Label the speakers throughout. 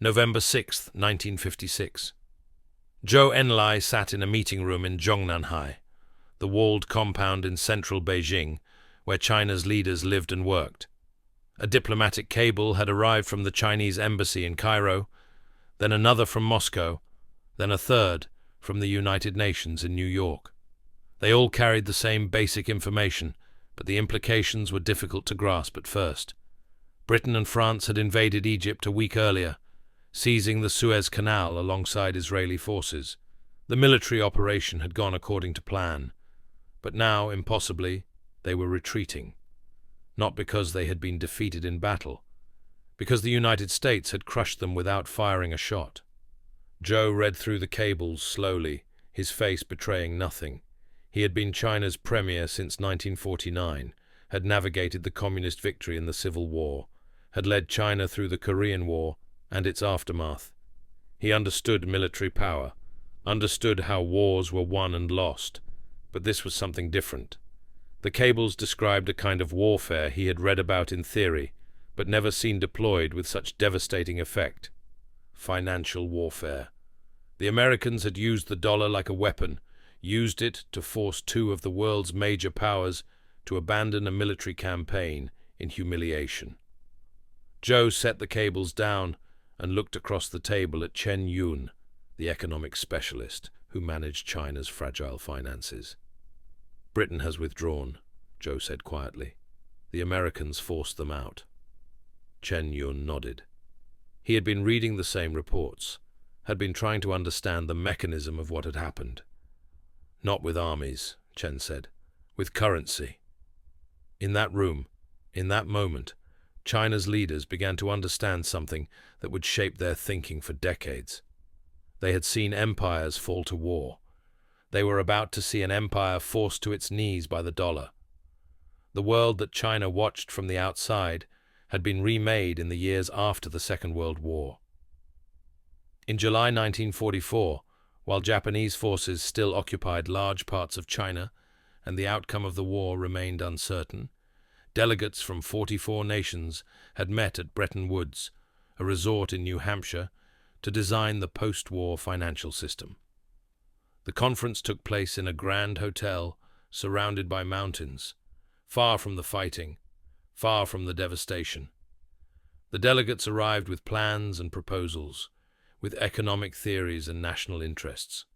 Speaker 1: November 6, 1956. Zhou Enlai sat in a meeting room in Zhongnanhai, the walled compound in central Beijing, where China's leaders lived and worked. A diplomatic cable had arrived from the Chinese embassy in Cairo, then another from Moscow, then a third from the United Nations in New York. They all carried the same basic information, but the implications were difficult to grasp at first. Britain and France had invaded Egypt a week earlier, seizing the Suez Canal alongside Israeli forces. The military operation had gone according to plan, but now, impossibly, they were retreating. Not because they had been defeated in battle, because the United States had crushed them without firing a shot. Zhou read through the cables slowly, his face betraying nothing. He had been China's premier since 1949, had navigated the communist victory in the Civil War, had led China through the Korean War and its aftermath. He understood military power, understood how wars were won and lost, but this was something different. The cables described a kind of warfare he had read about in theory, but never seen deployed with such devastating effect. Financial warfare. The Americans had used the dollar like a weapon, used it to force two of the world's major powers to abandon a military campaign in humiliation. Zhou set the cables down and looked across the table at Chen Yun, the economic specialist who managed China's fragile finances. Britain has withdrawn, Zhou said quietly. The Americans forced them out. Chen Yun nodded. He had been reading the same reports, had been trying to understand the mechanism of what had happened. Not with armies, Chen said, with currency. In that room, in that moment, China's leaders began to understand something that would shape their thinking for decades. They had seen empires fall to war. They were about to see an empire forced to its knees by the dollar. The world that China watched from the outside had been remade in the years after the Second World War. In July 1944, while Japanese forces still occupied large parts of China and the outcome of the war remained uncertain, delegates from 44 nations had met at Bretton Woods, a resort in New Hampshire, to design the post-war financial system. The conference took place in a grand hotel surrounded by mountains, far from the fighting, far from the devastation. The delegates arrived with plans and proposals, with economic theories and national interests.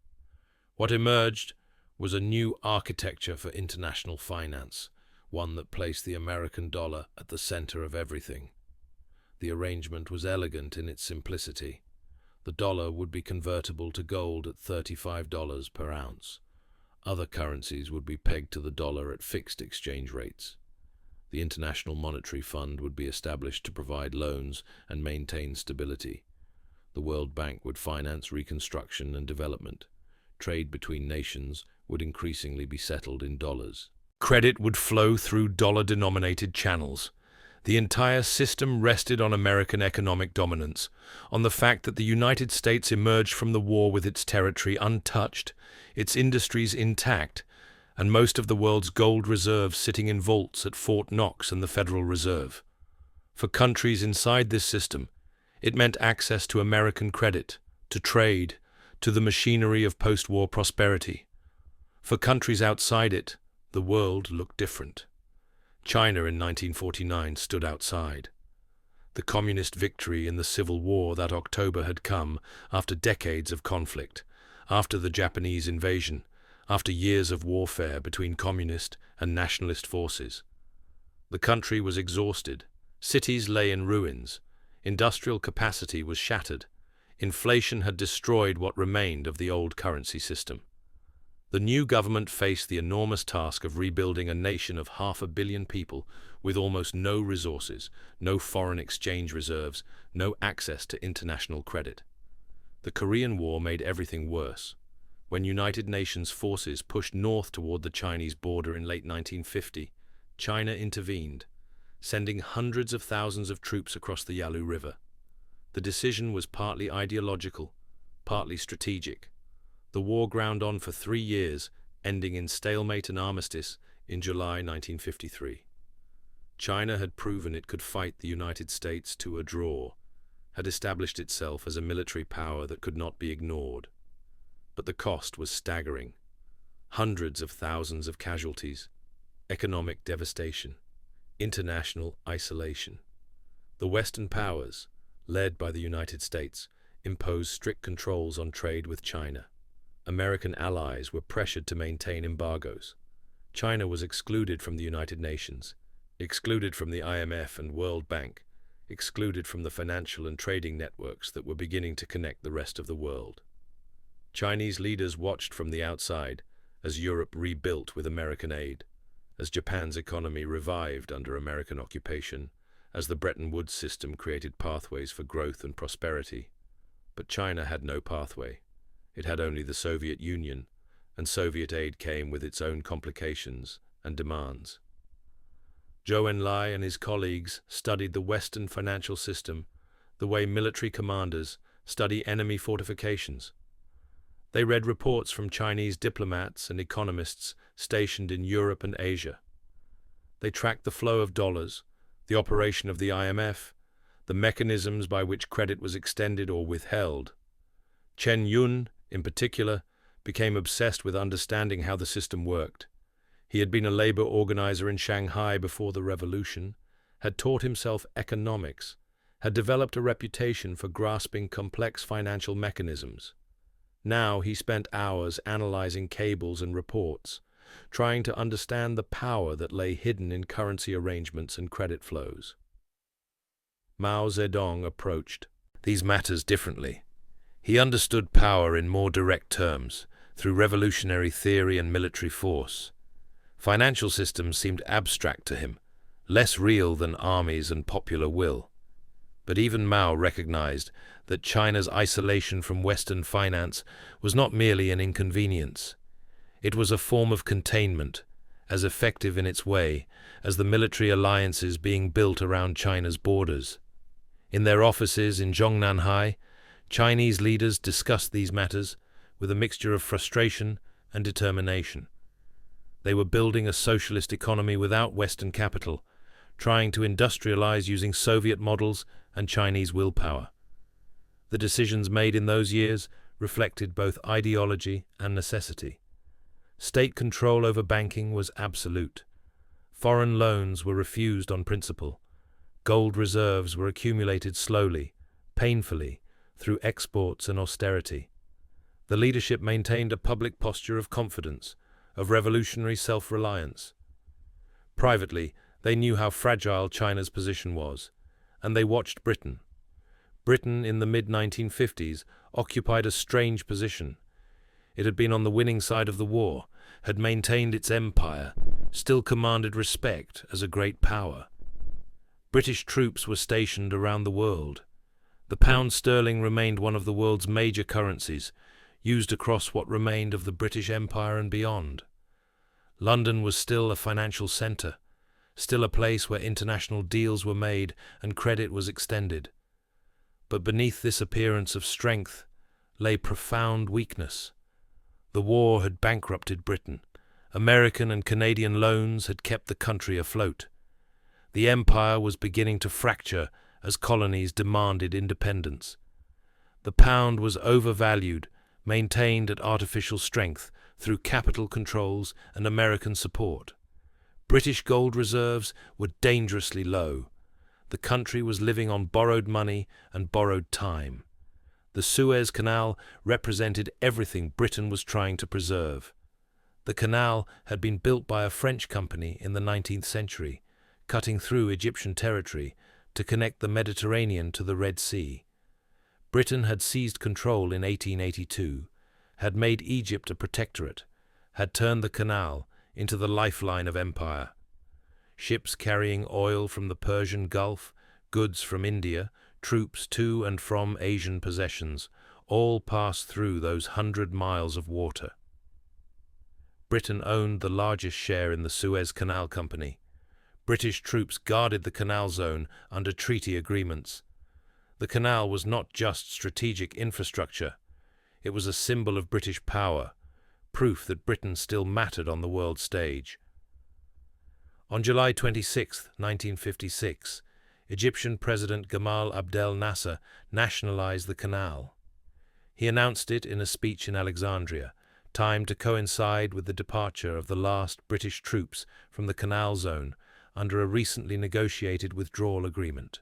Speaker 1: What emerged was a new architecture for international finance, one that placed the American dollar at the center of everything. The arrangement was elegant in its simplicity. The dollar would be convertible to gold at $35 per ounce. Other currencies would be pegged to the dollar at fixed exchange rates. The International Monetary Fund would be established to provide loans and maintain stability. The World Bank would finance reconstruction and development. Trade between nations would increasingly be settled in dollars. Credit would flow through dollar-denominated channels. The entire system rested on American economic dominance, on the fact that the United States emerged from the war with its territory untouched, its industries intact, and most of the world's gold reserves sitting in vaults at Fort Knox and the Federal Reserve. For countries inside this system, it meant access to American credit, to trade, to the machinery of post-war prosperity. For countries outside it, the world looked different. China in 1949 stood outside. The communist victory in the Civil War that October had come after decades of conflict, after the Japanese invasion, after years of warfare between communist and nationalist forces. The country was exhausted. Cities lay in ruins. Industrial capacity was shattered. Inflation had destroyed what remained of the old currency system. The new government faced the enormous task of rebuilding a nation of 500 million people with almost no resources, no foreign exchange reserves, no access to international credit. The Korean War made everything worse. When United Nations forces pushed north toward the Chinese border in late 1950, China intervened, sending hundreds of thousands of troops across the Yalu River. The decision was partly ideological, partly strategic. The war ground on for 3 years, ending in stalemate and armistice in July 1953. China had proven it could fight the United States to a draw. had established itself as a military power that could not be ignored. But the cost was staggering. Hundreds of thousands of casualties, economic devastation, international isolation. The Western powers, led by the United States, imposed strict controls on trade with China. American allies were pressured to maintain embargoes. China was excluded from the United Nations, excluded from the IMF and World Bank, excluded from the financial and trading networks that were beginning to connect the rest of the world. Chinese leaders watched from the outside as Europe rebuilt with American aid, as Japan's economy revived under American occupation, as the Bretton Woods system created pathways for growth and prosperity. But China had no pathway. It had only the Soviet Union, and Soviet aid came with its own complications and demands. Zhou Enlai and his colleagues studied the Western financial system the way military commanders study enemy fortifications. They read reports from Chinese diplomats and economists stationed in Europe and Asia. They tracked the flow of dollars, the operation of the IMF, the mechanisms by which credit was extended or withheld. Chen Yun, in particular, became obsessed with understanding how the system worked. He had been a labor organizer in Shanghai before the revolution, had taught himself economics, had developed a reputation for grasping complex financial mechanisms. Now he spent hours analyzing cables and reports, trying to understand the power that lay hidden in currency arrangements and credit flows. Mao Zedong approached these matters differently. He understood power in more direct terms, through revolutionary theory and military force. Financial systems seemed abstract to him, less real than armies and popular will. But even Mao recognized that China's isolation from Western finance was not merely an inconvenience. It was a form of containment, as effective in its way as the military alliances being built around China's borders. In their offices in Zhongnanhai, Chinese leaders discussed these matters with a mixture of frustration and determination. They were building a socialist economy without Western capital, trying to industrialize using Soviet models and Chinese willpower. The decisions made in those years reflected both ideology and necessity. State control over banking was absolute. Foreign loans were refused on principle. Gold reserves were accumulated slowly, painfully, through exports and austerity. The leadership maintained a public posture of confidence, of revolutionary self-reliance. Privately, they knew how fragile China's position was, and they watched Britain. Britain in the mid-1950s occupied a strange position. It had been on the winning side of the war, had maintained its empire, still commanded respect as a great power. British troops were stationed around the world. The pound sterling remained one of the world's major currencies, used across what remained of the British Empire and beyond. London was still a financial centre, still a place where international deals were made and credit was extended. But beneath this appearance of strength lay profound weakness. The war had bankrupted Britain. American and Canadian loans had kept the country afloat. The empire was beginning to fracture as colonies demanded independence. The pound was overvalued, maintained at artificial strength through capital controls and American support. British gold reserves were dangerously low. The country was living on borrowed money and borrowed time. The Suez Canal represented everything Britain was trying to preserve. The canal had been built by a French company in the 19th century, cutting through Egyptian territory to connect the Mediterranean to the Red Sea. Britain had seized control in 1882, had made Egypt a protectorate, had turned the canal into the lifeline of empire. Ships carrying oil from the Persian Gulf, goods from India, troops to and from Asian possessions, all passed through those 100 miles of water. Britain owned the largest share in the Suez Canal Company. British troops guarded the canal zone under treaty agreements. The canal was not just strategic infrastructure. It was a symbol of British power, proof that Britain still mattered on the world stage. On July 26, 1956, Egyptian President Gamal Abdel Nasser nationalized the canal. He announced it in a speech in Alexandria, timed to coincide with the departure of the last British troops from the Canal Zone under a recently negotiated withdrawal agreement.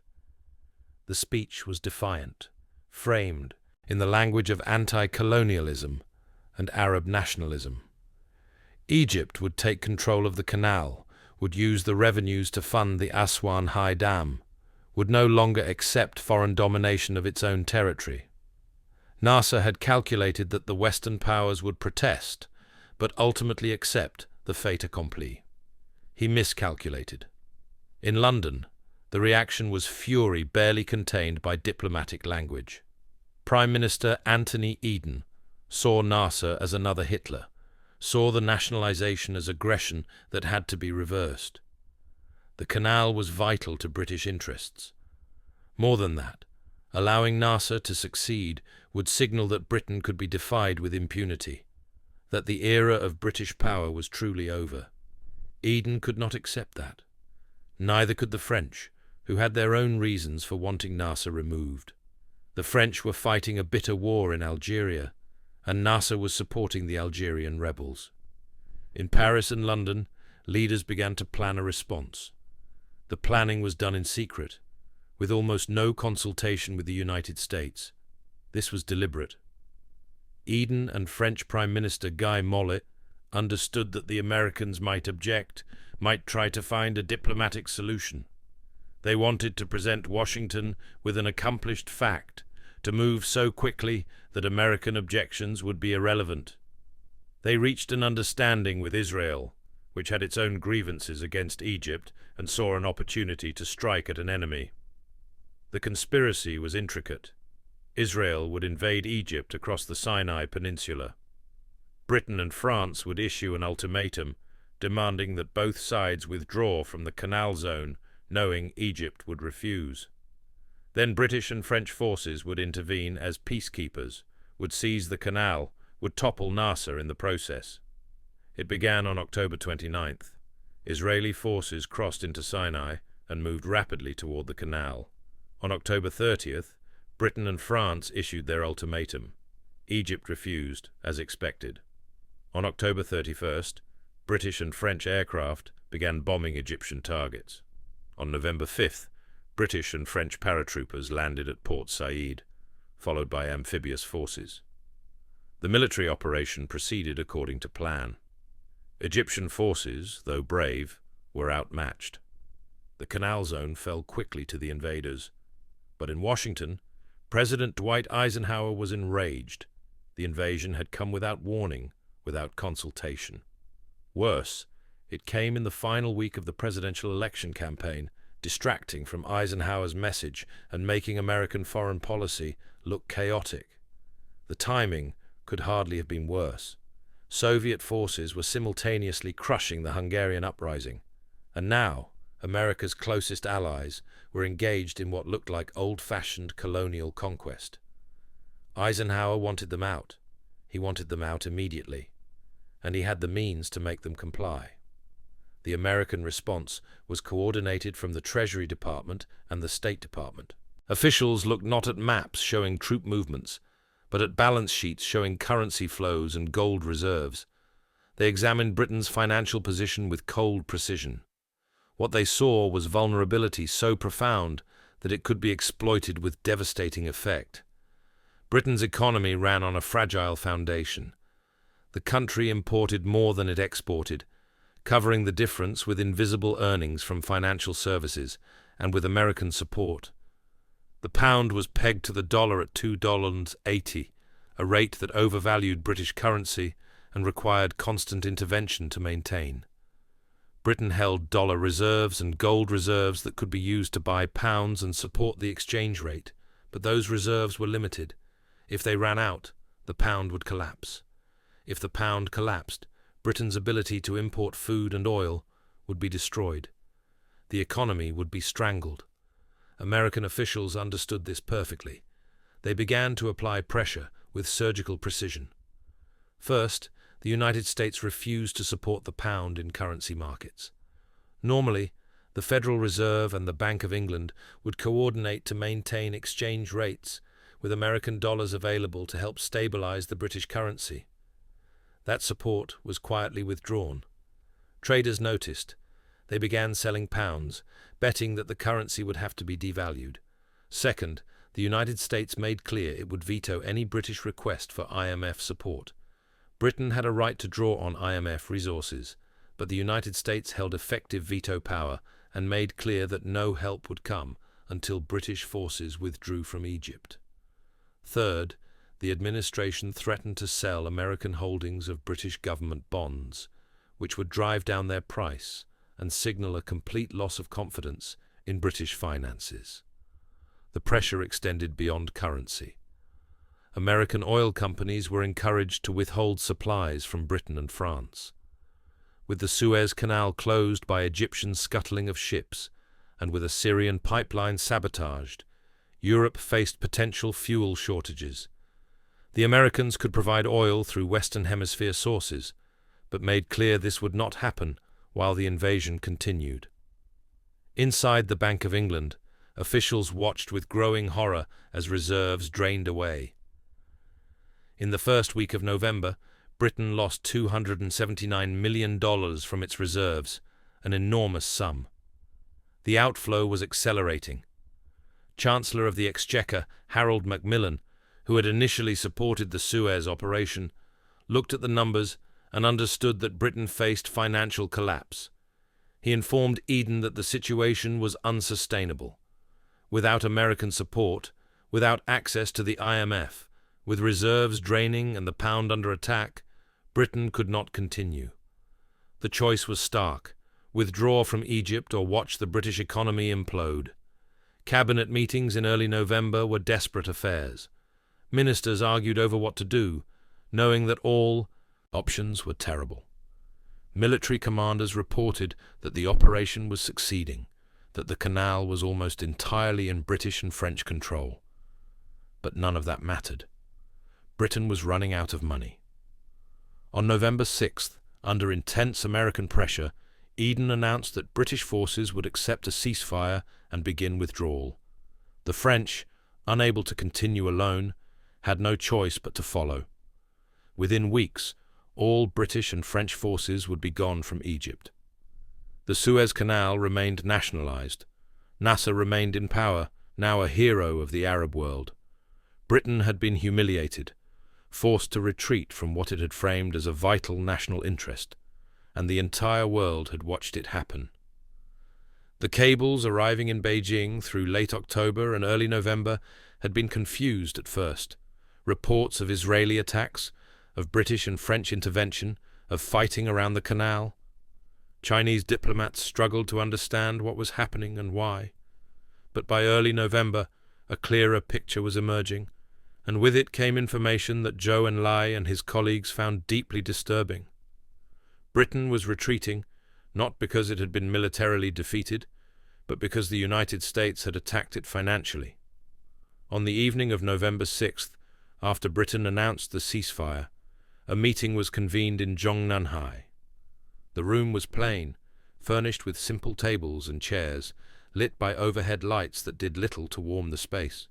Speaker 1: The speech was defiant, framed in the language of anti-colonialism and Arab nationalism. Egypt would take control of the canal, would use the revenues to fund the Aswan High Dam, would no longer accept foreign domination of its own territory. Nasser had calculated that the Western powers would protest, but ultimately accept the fait accompli. He miscalculated. In London, the reaction was fury barely contained by diplomatic language. Prime Minister Anthony Eden saw Nasser as another Hitler, saw the nationalization as aggression that had to be reversed. The canal was vital to British interests. More than that, allowing Nasser to succeed would signal that Britain could be defied with impunity, that the era of British power was truly over. Eden could not accept that. Neither could the French, who had their own reasons for wanting Nasser removed. The French were fighting a bitter war in Algeria, and Nasser was supporting the Algerian rebels. In Paris and London, leaders began to plan a response. The planning was done in secret, with almost no consultation with the United States. This was deliberate. Eden and French Prime Minister Guy Mollet understood that the Americans might object, might try to find a diplomatic solution. They wanted to present Washington with an accomplished fact, to move so quickly that American objections would be irrelevant. They reached an understanding with Israel, which had its own grievances against Egypt and saw an opportunity to strike at an enemy. The conspiracy was intricate. Israel would invade Egypt across the Sinai Peninsula. Britain and France would issue an ultimatum demanding that both sides withdraw from the Canal Zone, knowing Egypt would refuse. Then British and French forces would intervene as peacekeepers, would seize the canal, would topple Nasser in the process. It began on October 29th. Israeli forces crossed into Sinai and moved rapidly toward the canal. On October 30th, Britain and France issued their ultimatum. Egypt refused, as expected. On October 31st, British and French aircraft began bombing Egyptian targets. On November 5th, British and French paratroopers landed at Port Said, followed by amphibious forces. The military operation proceeded according to plan. Egyptian forces, though brave, were outmatched. The Canal Zone fell quickly to the invaders. But in Washington, President Dwight Eisenhower was enraged. The invasion had come without warning, without consultation. Worse, it came in the final week of the presidential election campaign, distracting from Eisenhower's message and making American foreign policy look chaotic. The timing could hardly have been worse. Soviet forces were simultaneously crushing the Hungarian uprising, and now America's closest allies were engaged in what looked like old-fashioned colonial conquest. Eisenhower wanted them out. He wanted them out immediately, and he had the means to make them comply. The American response was coordinated from the Treasury Department and the State Department. Officials looked not at maps showing troop movements, but at balance sheets showing currency flows and gold reserves. They examined Britain's financial position with cold precision. What they saw was vulnerability so profound that it could be exploited with devastating effect. Britain's economy ran on a fragile foundation. The country imported more than it exported, covering the difference with invisible earnings from financial services and with American support. The pound was pegged to the dollar at $2.80, a rate that overvalued British currency and required constant intervention to maintain. Britain held dollar reserves and gold reserves that could be used to buy pounds and support the exchange rate, but those reserves were limited. If they ran out, the pound would collapse. If the pound collapsed, Britain's ability to import food and oil would be destroyed. The economy would be strangled. American officials understood this perfectly. They began to apply pressure with surgical precision. First, the United States refused to support the pound in currency markets. Normally, The Federal Reserve and the Bank of England would coordinate to maintain exchange rates, with American dollars available to help stabilize the British currency. That support was quietly withdrawn. Traders noticed. They began selling pounds, betting that the currency would have to be devalued. Second, the United States made clear it would veto any British request for IMF support. Britain had a right to draw on IMF resources, but the United States held effective veto power and made clear that no help would come until British forces withdrew from Egypt. Third, the administration threatened to sell American holdings of British government bonds, which would drive down their price and signal a complete loss of confidence in British finances. The pressure extended beyond currency. American oil companies were encouraged to withhold supplies from Britain and France. With the Suez Canal closed by Egyptian scuttling of ships, and with a Syrian pipeline sabotaged, Europe faced potential fuel shortages. The Americans could provide oil through Western Hemisphere sources, but made clear this would not happen while the invasion continued. Inside the Bank of England, officials watched with growing horror as reserves drained away. In the first week of November, Britain lost $279 million from its reserves, an enormous sum. The outflow was accelerating. Chancellor of the Exchequer, Harold Macmillan, who had initially supported the Suez operation, looked at the numbers and understood that Britain faced financial collapse. He informed Eden that the situation was unsustainable. Without American support, without access to the IMF, with reserves draining and the pound under attack, Britain could not continue. The choice was stark: withdraw from Egypt or watch the British economy implode. Cabinet meetings in early November were desperate affairs. Ministers argued over what to do, knowing that all options were terrible. Military commanders reported that the operation was succeeding, that the canal was almost entirely in British and French control. But none of that mattered. Britain was running out of money. On November 6th, under intense American pressure, Eden announced that British forces would accept a ceasefire and begin withdrawal. The French, unable to continue alone, had no choice but to follow. Within weeks, all British and French forces would be gone from Egypt. The Suez Canal remained nationalized. Nasser remained in power, now a hero of the Arab world. Britain had been humiliated, forced to retreat from what it had framed as a vital national interest, and the entire world had watched it happen. The cables arriving in Beijing through late October and early November had been confused at first. Reports of Israeli attacks, of British and French intervention, of fighting around the canal. Chinese diplomats struggled to understand what was happening and why. But by early November, a clearer picture was emerging, and with it came information that Zhou Enlai and his colleagues found deeply disturbing. Britain was retreating, not because it had been militarily defeated, but because the United States had attacked it financially. On the evening of November 6th, after Britain announced the ceasefire, a meeting was convened in Zhongnanhai. The room was plain, furnished with simple tables and chairs, lit by overhead lights that did little to warm the space.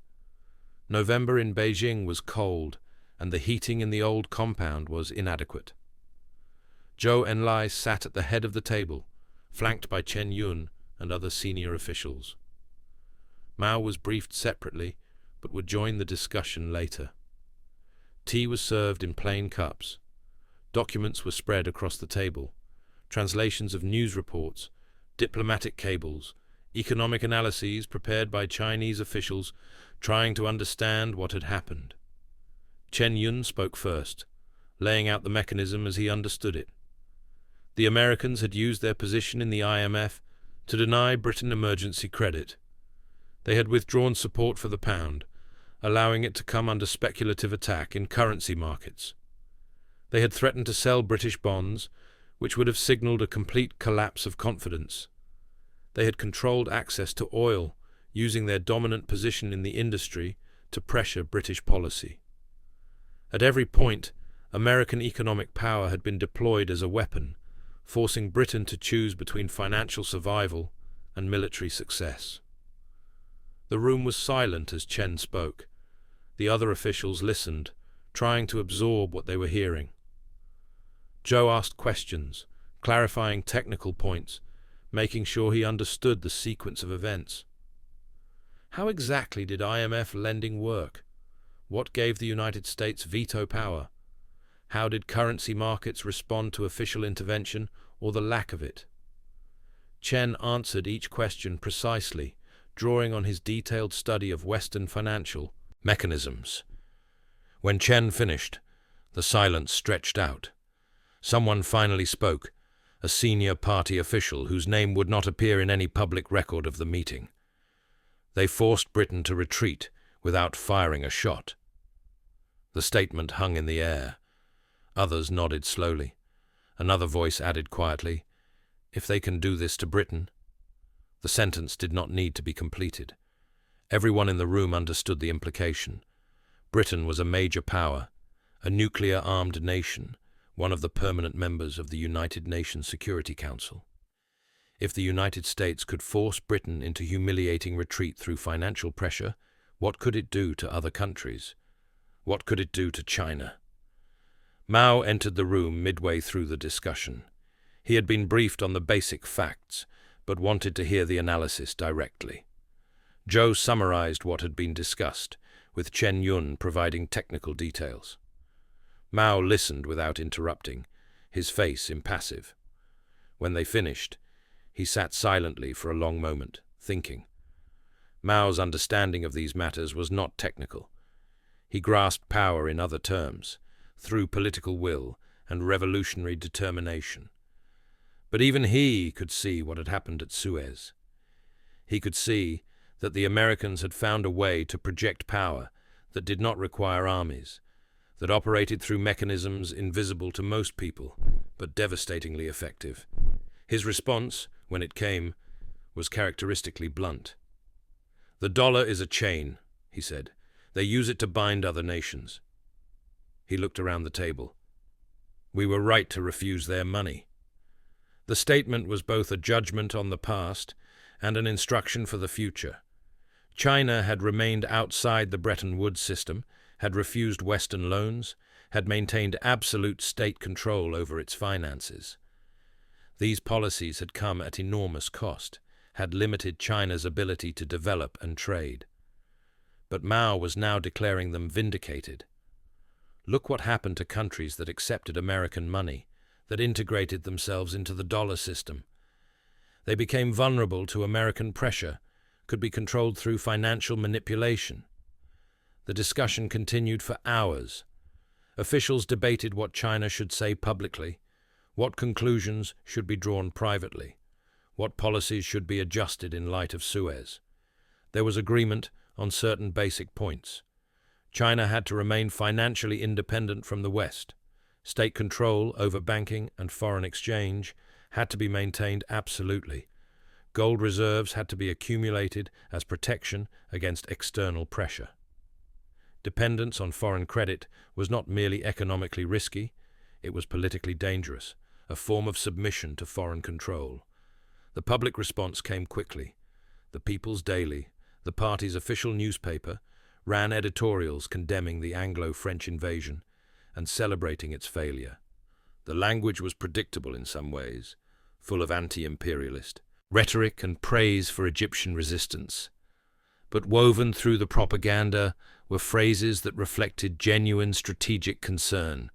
Speaker 1: November in Beijing was cold, and the heating in the old compound was inadequate. Zhou Enlai sat at the head of the table, flanked by Chen Yun and other senior officials. Mao was briefed separately, but would join the discussion later. Tea was served in plain cups. Documents were spread across the table. Translations of news reports, diplomatic cables, economic analyses prepared by Chinese officials trying to understand what had happened. Chen Yun spoke first, laying out the mechanism as he understood it. The Americans had used their position in the IMF to deny Britain emergency credit. They had withdrawn support for the pound, allowing it to come under speculative attack in currency markets. They had threatened to sell British bonds, which would have signaled a complete collapse of confidence. They had controlled access to oil, using their dominant position in the industry to pressure British policy. At every point, American economic power had been deployed as a weapon, forcing Britain to choose between financial survival and military success. The room was silent as Chen spoke. The other officials listened, trying to absorb what they were hearing. Zhou asked questions, clarifying technical points, making sure he understood the sequence of events. How exactly did IMF lending work? What gave the United States veto power? How did currency markets respond to official intervention or the lack of it? Chen answered each question precisely, drawing on his detailed study of Western financial mechanisms. When Chen finished, the silence stretched out. Someone finally spoke, a senior party official whose name would not appear in any public record of the meeting. They forced Britain to retreat without firing a shot. The statement hung in the air. Others nodded slowly. Another voice added quietly, "If they can do this to Britain." The sentence did not need to be completed. Everyone in the room understood the implication. Britain was a major power, a nuclear-armed nation, one of the permanent members of the United Nations Security Council. If the United States could force Britain into humiliating retreat through financial pressure, what could it do to other countries? What could it do to China? Mao entered the room midway through the discussion. He had been briefed on the basic facts, but wanted to hear the analysis directly. Zhou summarized what had been discussed, with Chen Yun providing technical details. Mao listened without interrupting, his face impassive. When they finished, he sat silently for a long moment, thinking. Mao's understanding of these matters was not technical. He grasped power in other terms, through political will and revolutionary determination. But even he could see what had happened at Suez. He could see that the Americans had found a way to project power that did not require armies, that operated through mechanisms invisible to most people, but devastatingly effective. His response, when it came, was characteristically blunt. "The dollar is a chain," he said. "They use it to bind other nations." He looked around the table. "We were right to refuse their money." The statement was both a judgment on the past and an instruction for the future. China had remained outside the Bretton Woods system, had refused Western loans, had maintained absolute state control over its finances. These policies had come at enormous cost, had limited China's ability to develop and trade. But Mao was now declaring them vindicated. Look what happened to countries that accepted American money, that integrated themselves into the dollar system. They became vulnerable to American pressure, could be controlled through financial manipulation. The discussion continued for hours. Officials debated what China should say publicly, what conclusions should be drawn privately, what policies should be adjusted in light of Suez. There was agreement on certain basic points. China had to remain financially independent from the West. State control over banking and foreign exchange had to be maintained absolutely. Gold reserves had to be accumulated as protection against external pressure. Dependence on foreign credit was not merely economically risky, it was politically dangerous, a form of submission to foreign control. The public response came quickly. The People's Daily, the party's official newspaper, ran editorials condemning the Anglo-French invasion and celebrating its failure. The language was predictable in some ways, full of anti-imperialist rhetoric and praise for Egyptian resistance. But woven through the propaganda were phrases that reflected genuine strategic concern,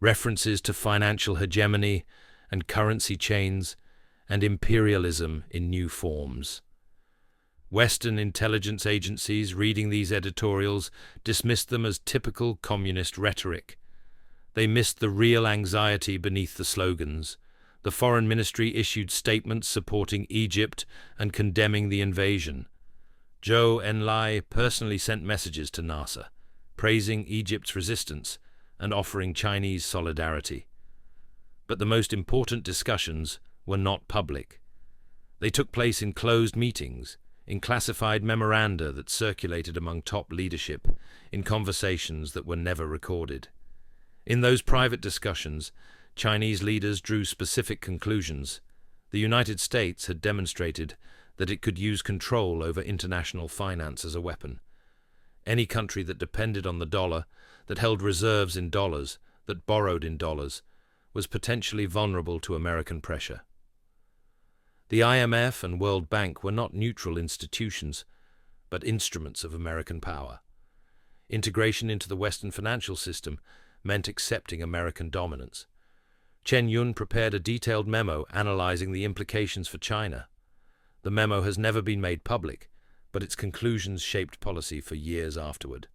Speaker 1: references to financial hegemony and currency chains and imperialism in new forms. Western intelligence agencies reading these editorials dismissed them as typical communist rhetoric. They missed the real anxiety beneath the slogans. The Foreign Ministry issued statements supporting Egypt and condemning the invasion. Zhou Enlai personally sent messages to Nasser, praising Egypt's resistance and offering Chinese solidarity. But the most important discussions were not public. They took place in closed meetings, in classified memoranda that circulated among top leadership, in conversations that were never recorded. In those private discussions, Chinese leaders drew specific conclusions. The United States had demonstrated that it could use control over international finance as a weapon. Any country that depended on the dollar, that held reserves in dollars, that borrowed in dollars, was potentially vulnerable to American pressure. The IMF and World Bank were not neutral institutions, but instruments of American power. Integration into the Western financial system meant accepting American dominance. Chen Yun prepared a detailed memo analyzing the implications for China. The memo has never been made public, but its conclusions shaped policy for years afterward.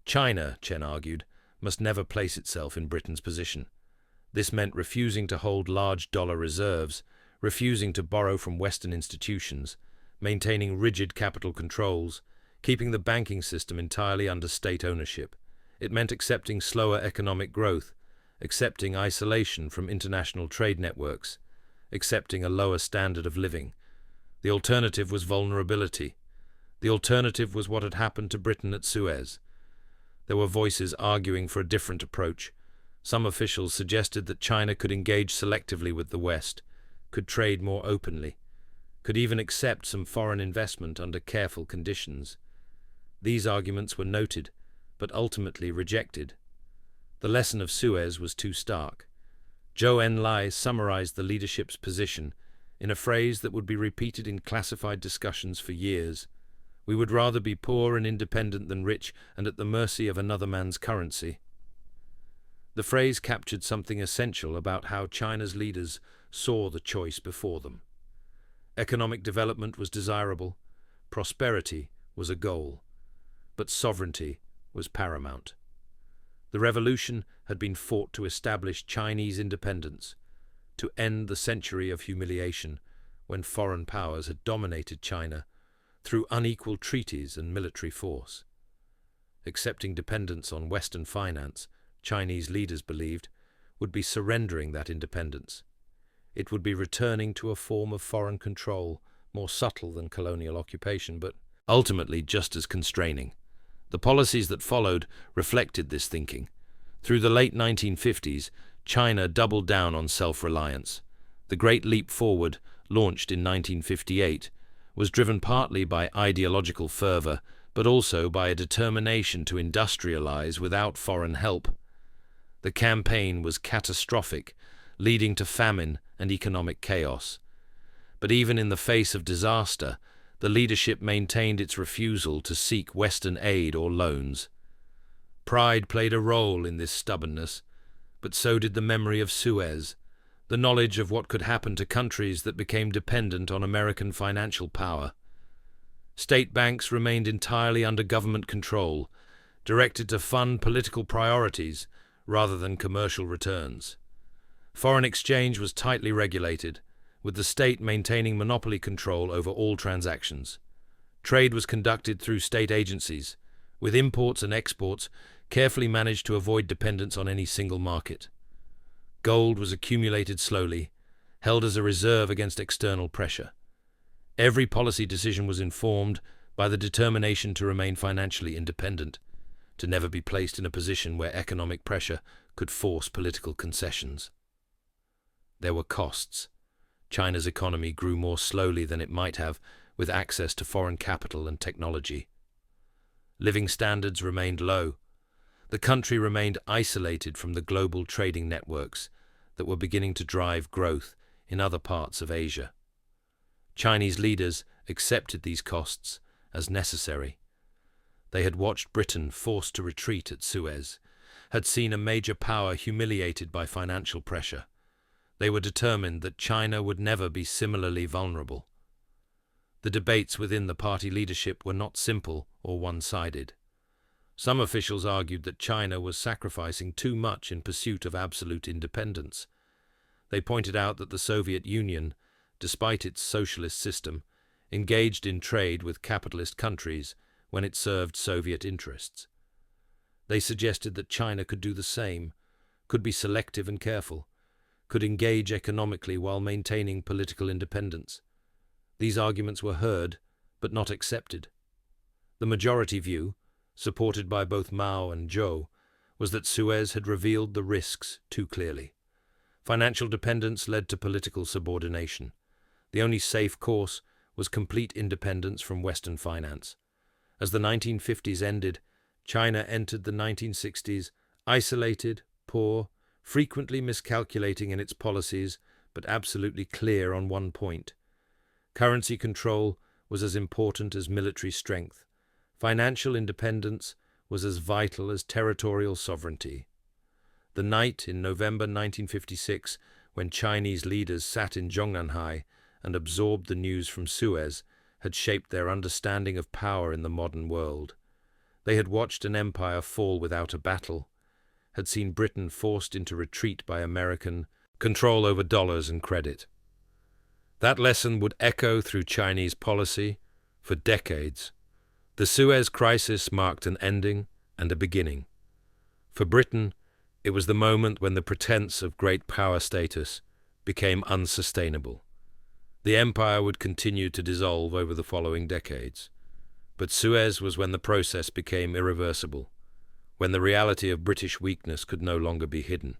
Speaker 1: China, Chen argued, must never place itself in Britain's position. This meant refusing to hold large dollar reserves, refusing to borrow from Western institutions, maintaining rigid capital controls, keeping the banking system entirely under state ownership. It meant accepting slower economic growth, accepting isolation from international trade networks, accepting a lower standard of living. The alternative was vulnerability. The alternative was what had happened to Britain at Suez. There were voices arguing for a different approach. Some officials suggested that China could engage selectively with the West, could trade more openly, could even accept some foreign investment under careful conditions. These arguments were noted, but ultimately rejected. The lesson of Suez was too stark. Zhou Enlai summarized the leadership's position in a phrase that would be repeated in classified discussions for years. We would rather be poor and independent than rich and at the mercy of another man's currency. The phrase captured something essential about how China's leaders saw the choice before them. Economic development was desirable, prosperity was a goal, but sovereignty was paramount. The revolution had been fought to establish Chinese independence, to end the century of humiliation when foreign powers had dominated China through unequal treaties and military force. Accepting dependence on Western finance, Chinese leaders believed, would be surrendering that independence. It would be returning to a form of foreign control, more subtle than colonial occupation, but ultimately just as constraining. The policies that followed reflected this thinking. Through the late 1950s, China doubled down on self-reliance. The Great Leap Forward, launched in 1958, was driven partly by ideological fervor, but also by a determination to industrialize without foreign help. The campaign was catastrophic, leading to famine and economic chaos. But even in the face of disaster, the leadership maintained its refusal to seek Western aid or loans. Pride played a role in this stubbornness, but so did the memory of Suez, the knowledge of what could happen to countries that became dependent on American financial power. State banks remained entirely under government control, directed to fund political priorities rather than commercial returns. Foreign exchange was tightly regulated, with the state maintaining monopoly control over all transactions. Trade was conducted through state agencies, with imports and exports carefully managed to avoid dependence on any single market. Gold was accumulated slowly, held as a reserve against external pressure. Every policy decision was informed by the determination to remain financially independent, to never be placed in a position where economic pressure could force political concessions. There were costs. China's economy grew more slowly than it might have, with access to foreign capital and technology. Living standards remained low. The country remained isolated from the global trading networks that were beginning to drive growth in other parts of Asia. Chinese leaders accepted these costs as necessary. They had watched Britain forced to retreat at Suez, had seen a major power humiliated by financial pressure. They were determined that China would never be similarly vulnerable. The debates within the party leadership were not simple or one-sided. Some officials argued that China was sacrificing too much in pursuit of absolute independence. They pointed out that the Soviet Union, despite its socialist system, engaged in trade with capitalist countries when it served Soviet interests. They suggested that China could do the same, could be selective and careful, could engage economically while maintaining political independence. These arguments were heard, but not accepted. The majority view, supported by both Mao and Zhou, was that Suez had revealed the risks too clearly. Financial dependence led to political subordination. The only safe course was complete independence from Western finance. As the 1950s ended, China entered the 1960s isolated, poor, frequently miscalculating in its policies, but absolutely clear on one point. Currency control was as important as military strength. Financial independence was as vital as territorial sovereignty. The night in November 1956, when Chinese leaders sat in Zhongnanhai and absorbed the news from Suez, had shaped their understanding of power in the modern world. They had watched an empire fall without a battle, had seen Britain forced into retreat by American control over dollars and credit. That lesson would echo through Chinese policy for decades. The Suez Crisis marked an ending and a beginning. For Britain, it was the moment when the pretense of great power status became unsustainable. The empire would continue to dissolve over the following decades. But Suez was when the process became irreversible, when the reality of British weakness could no longer be hidden.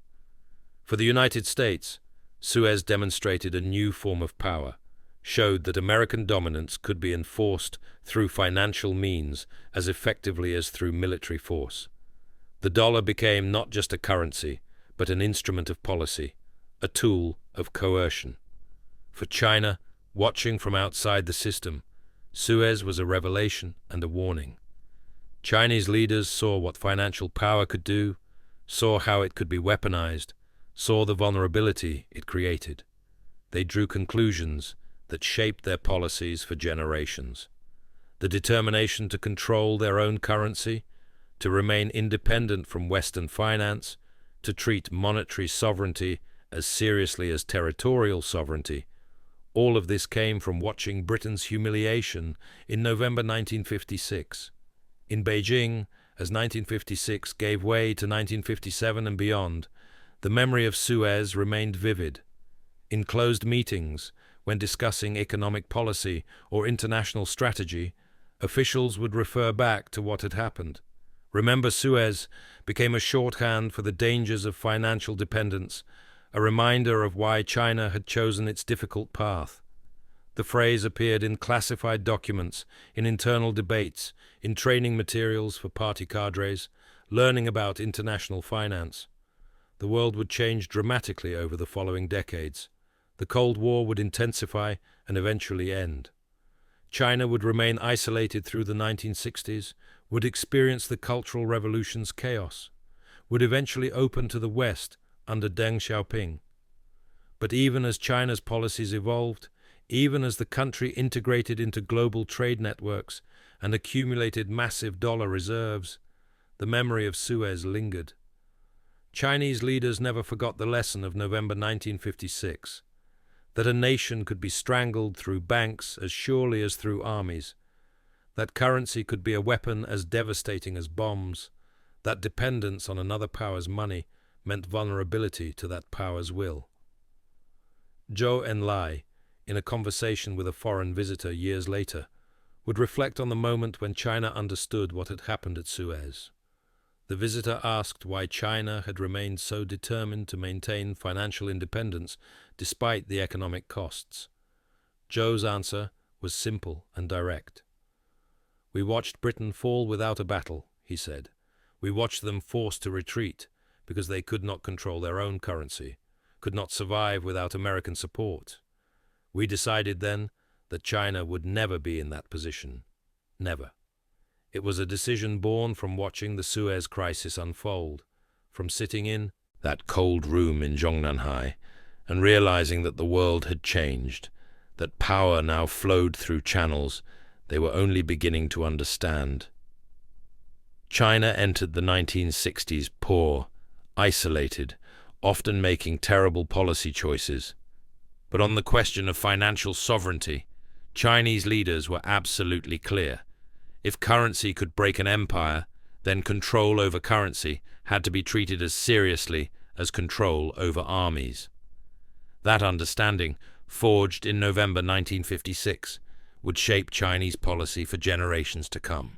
Speaker 1: For the United States, Suez demonstrated a new form of power, showed that American dominance could be enforced through financial means as effectively as through military force. The dollar became not just a currency, but an instrument of policy, a tool of coercion. For China, watching from outside the system, Suez was a revelation and a warning. Chinese leaders saw what financial power could do, saw how it could be weaponized, saw the vulnerability it created. They drew conclusions that shaped their policies for generations. The determination to control their own currency, to remain independent from Western finance, to treat monetary sovereignty as seriously as territorial sovereignty, all of this came from watching Britain's humiliation in November 1956. In Beijing, as 1956 gave way to 1957 and beyond, the memory of Suez remained vivid. In closed meetings, when discussing economic policy or international strategy, officials would refer back to what had happened. Remember Suez became a shorthand for the dangers of financial dependence, a reminder of why China had chosen its difficult path. The phrase appeared in classified documents, in internal debates, in training materials for party cadres, learning about international finance. The world would change dramatically over the following decades. The Cold War would intensify and eventually end. China would remain isolated through the 1960s, would experience the Cultural Revolution's chaos, would eventually open to the West under Deng Xiaoping. But even as China's policies evolved, even as the country integrated into global trade networks and accumulated massive dollar reserves, the memory of Suez lingered. Chinese leaders never forgot the lesson of November 1956, that a nation could be strangled through banks as surely as through armies, that currency could be a weapon as devastating as bombs, that dependence on another power's money meant vulnerability to that power's will. Zhou Enlai, in a conversation with a foreign visitor years later, would reflect on the moment when China understood what had happened at Suez. The visitor asked why China had remained so determined to maintain financial independence despite the economic costs. Zhou's answer was simple and direct. "We watched Britain fall without a battle," he said. "We watched them forced to retreat because they could not control their own currency, could not survive without American support. We decided then that China would never be in that position. Never." It was a decision born from watching the Suez Crisis unfold, from sitting in that cold room in Zhongnanhai and realizing that the world had changed, that power now flowed through channels they were only beginning to understand. China entered the 1960s poor, isolated, often making terrible policy choices. But on the question of financial sovereignty, Chinese leaders were absolutely clear. If currency could break an empire, then control over currency had to be treated as seriously as control over armies. That understanding, forged in November 1956, would shape Chinese policy for generations to come.